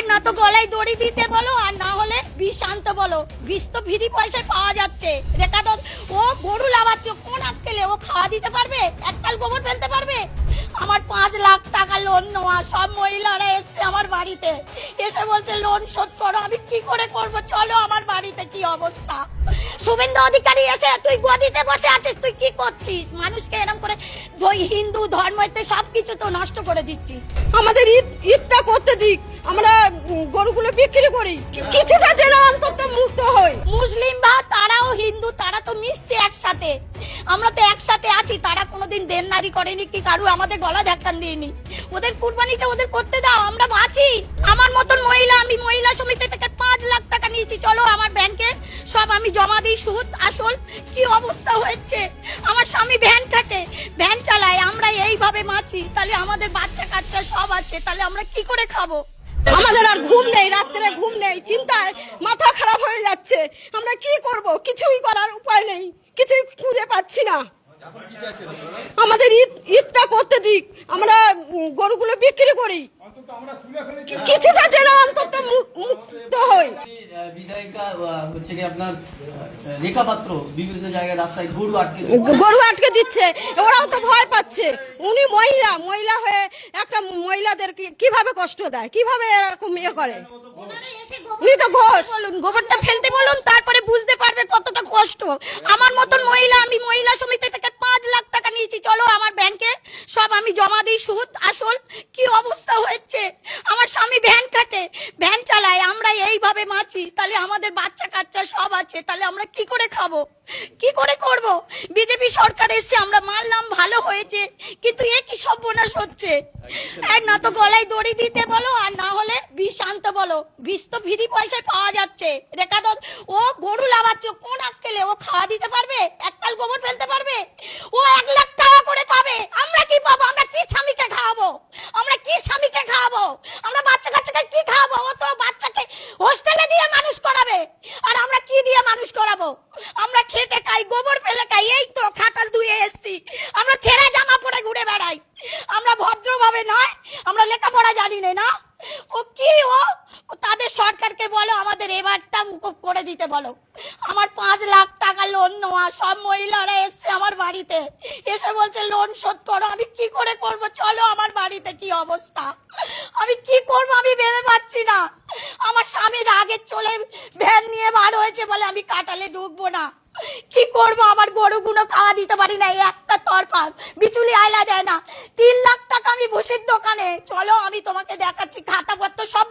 না তো গলায় দড়ি দিতে বলো, আর না হলে বিষ আনতে বলো। বিষ তো ফ্রি পয়সায় পাওয়া যাচ্ছে। রেখা তো ও গরু লাগাচ্ছে, কোন আক্কেলে ও খাওয়া দিতে পারবে? এককাল গোবর ফেলতে পারবে? আমার 5 লাখ টাকা লোন নেওয়া, সব মহিলারা এসছে আমার বাড়িতে, এসে বলছে লোন শোধ করো। আমি কি করে করব? চলো আমার বাড়িতে কি অবস্থা। শুভেন্দু অধিকারী এসে, তুই গদিতে বসে আছিস, তুই কি করছিস? মানুষকে এরকম করে হিন্দু ধর্মতে সবকিছু তো নষ্ট করে দিচ্ছিস। আমাদের ঈদটা করতে দিক, আমরা গরুগুলো বিক্রি করি, কিছুটা যেন অন্তত মুক্ত হই। মুসলিম বা তারাও হিন্দু, তারা তো মিশছে একসাথে, আমরা তো একসাথে আছি। তারা কোনোদিন দেনদারি করেনি কি কারু আমাদের গলা ধাক্কান দিইনি। ওদের কুরবানিটা ওদের করতে দাও, আমরা বাঁচি। আমার মতন মহিলা, আমি মহিলা সমিতি থেকে 5 লাখ টাকা নিয়েছি, চলো আমার ব্যাংকে সব আমি জমা দিই, সুদ আসল। কি অবস্থা হয়েছে, আমার স্বামী ভ্যান কাটে, ভ্যান চালায়, আমরা এইভাবে বাঁচি। তাহলে আমাদের বাচ্চা কাচ্চা সব আছে, তাহলে আমরা কি করে খাবো? আমাদের আর ঘুম নেই, রাত্রে ঘুম নেই, চিন্তায় মাথা খারাপ হয়ে যাচ্ছে। আমরা কি করব? কিছুই করার উপায় নেই, কিছুই খুঁজে পাচ্ছি না। আমাদের ঈদটা করতে দিক, আমরা গরুগুলো বিক্রি করি, কিছুটা যেন অন্তত মুক্ত হই। বিধায়িকা হচ্ছে কি আপনার রেখা পাত্র বিভিন্ন জায়গায় রাস্তায় গরু আটকে দিচ্ছে, ওরাও তো ভয় পাচ্ছে। উনি মহিলা হয়ে একটা মহিলাদের কিভাবে কষ্ট দেয়, কিভাবে এরকম করে? উনি তো ঘোষ, বলুন গোবরটা ফেলতে বলুন, তারপরে বুঝতে পারবে কতটা কষ্ট। আমার মতন মহিলা, আমি মহিলা সমিতি থেকে 5 লাখ টাকা নিয়েছি, চলো আমার ব্যাংকে সব আমি জমা দিই, সুদ আসল। কি অবস্থা হয়েছে, আমার স্বামী ভ্যান কাটে, ভ্যান চালায়, আমরা এইভাবে বাঁচি। তাহলে আমাদের বাচ্চা কাচ্চা সব আছে, তাহলে আমরা কি করে খাবো, কি করে করব? বিজেপি সরকার এসে আমরা মানলাম, ভালো হয়েছে, কিন্তু এ কি সর্বনাশ হচ্ছে। না তো গলায় দড়ি দিতে বলো, আর না হলে বিষ আনতে বলো। বিষ তো ফ্রি পয়সায় পাওয়া যাচ্ছে। রেখা তো ও গরু লাগাচ্ছে, কোন আক্কেলে ও খাওয়া দিতে পারবে? এককাল গোবর ফেলতে পারবে? ও 1 লাখ টাকা করে পাবে, আমরা কি পাবো? আমরা কি স্বামীকে খাওয়াবো? আমরা কি স্বামীকে খাওয়াবো? আমরা বাচ্চা কাচ্চাকে কি খাওয়াবো? ও তো বাচ্চাকে হোস্টেলে দিয়ে মানুষ করাবে, আর আমরা কি দিয়ে মানুষ করাবো? আমরা খেটে খাই, গোবর ফেলে খাই, এই তো খাটাল ধুয়ে এসছি, আমরা ছেঁড়া জামা পরে ঘুরে বেড়াই। আমরা ভদ্রভাবে নয়, আমরা লেখাপড়া জানি না। ও কি ও তাদের সরকারকে বলো আমাদের এবারটা মুকুব করে দিতে বলো। আমার 5 লাখ টাকা লোন নেওয়া, সব মহিলারা এসছে আমার বাড়িতে, এসে বলছে লোন শোধ করো। আমি কি করে করব? চলো আমার বাড়িতে কি অবস্থা, আমি কি করব আমি ভেবে পাচ্ছি না। আমার স্বামী রাগে চলে ভ্যান নিয়ে বার হয়েছে বলে আমি কাটালে ঢুকবো না। কি করব? আমার গরুগুলো খাওয়া দিতে পারি না, একটা তরফা বিচুলি আয়লা দেয় না। 3 লাখ টাকা আমি ভুসির দোকানে, চলো আমি তোমাকে দেখাচ্ছি, খাতা পত্র সব